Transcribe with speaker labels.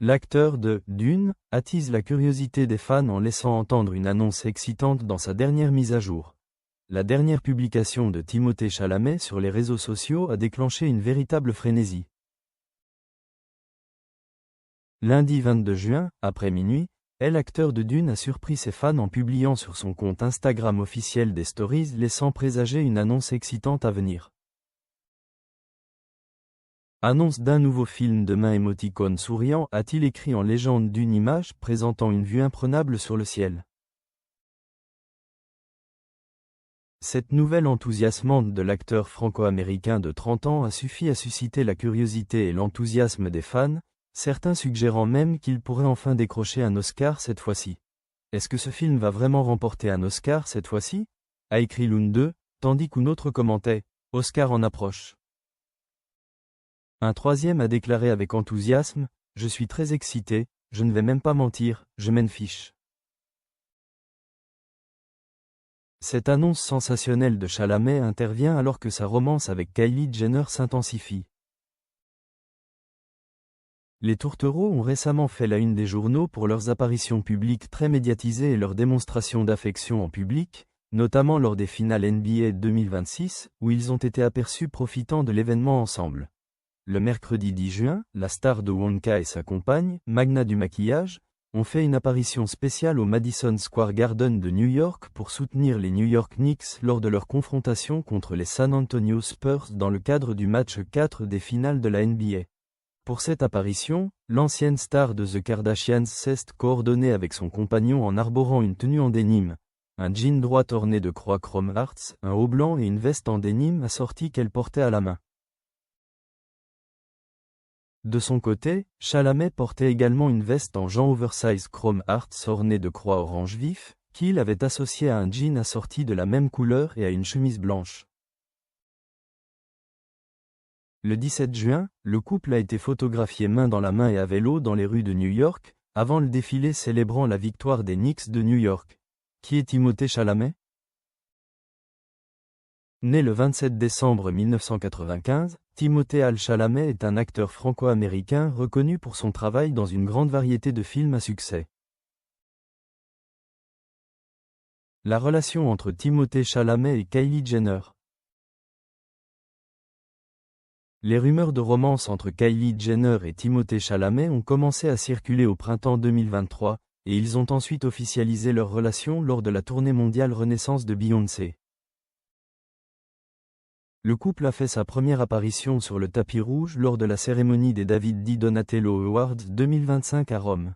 Speaker 1: L'acteur de Dune attise la curiosité des fans en laissant entendre une annonce excitante dans sa dernière mise à jour. La dernière publication de Timothée Chalamet sur les réseaux sociaux a déclenché une véritable frénésie. Lundi 22 juin, après minuit, l'acteur de Dune a surpris ses fans en publiant sur son compte Instagram officiel des stories laissant présager une annonce excitante à venir. Annonce d'un nouveau film de main émoticône souriant, a-t-il écrit en légende d'une image présentant une vue imprenable sur le ciel. Cette nouvelle enthousiasmante de l'acteur franco-américain de 30 ans a suffi à susciter la curiosité et l'enthousiasme des fans, certains suggérant même qu'il pourrait enfin décrocher un Oscar cette fois-ci. Est-ce que ce film va vraiment remporter un Oscar cette fois-ci? A écrit l'un d'eux, tandis qu'un autre commentait « Oscar en approche ». Un troisième a déclaré avec enthousiasme « Je suis très excité, je ne vais même pas mentir, je m'en fiche ». Cette annonce sensationnelle de Chalamet intervient alors que sa romance avec Kylie Jenner s'intensifie. Les tourtereaux ont récemment fait la une des journaux pour leurs apparitions publiques très médiatisées et leurs démonstrations d'affection en public, notamment lors des finales NBA 2026, où ils ont été aperçus profitant de l'événement ensemble. Le mercredi 10 juin, la star de Wonka et sa compagne, Magna du maquillage, ont fait une apparition spéciale au Madison Square Garden de New York pour soutenir les New York Knicks lors de leur confrontation contre les San Antonio Spurs dans le cadre du match 4 des finales de la NBA. Pour cette apparition, l'ancienne star de The Kardashians s'est coordonnée avec son compagnon en arborant une tenue en dénime, un jean droit orné de croix Chrome Hearts, un haut blanc et une veste en dénime assortie qu'elle portait à la main. De son côté, Chalamet portait également une veste en jean oversize Chrome Hearts ornée de croix orange vif, qu'il avait associée à un jean assorti de la même couleur et à une chemise blanche. Le 17 juin, le couple a été photographié main dans la main et à vélo dans les rues de New York, avant le défilé célébrant la victoire des Knicks de New York. Qui est Timothée Chalamet? Né le 27 décembre 1995, Timothée Al Chalamet est un acteur franco-américain reconnu pour son travail dans une grande variété de films à succès. La relation entre Timothée Chalamet et Kylie Jenner. Les rumeurs de romance entre Kylie Jenner et Timothée Chalamet ont commencé à circuler au printemps 2023, et ils ont ensuite officialisé leur relation lors de la tournée mondiale Renaissance de Beyoncé. Le couple a fait sa première apparition sur le tapis rouge lors de la cérémonie des David Di Donatello Awards 2025 à Rome.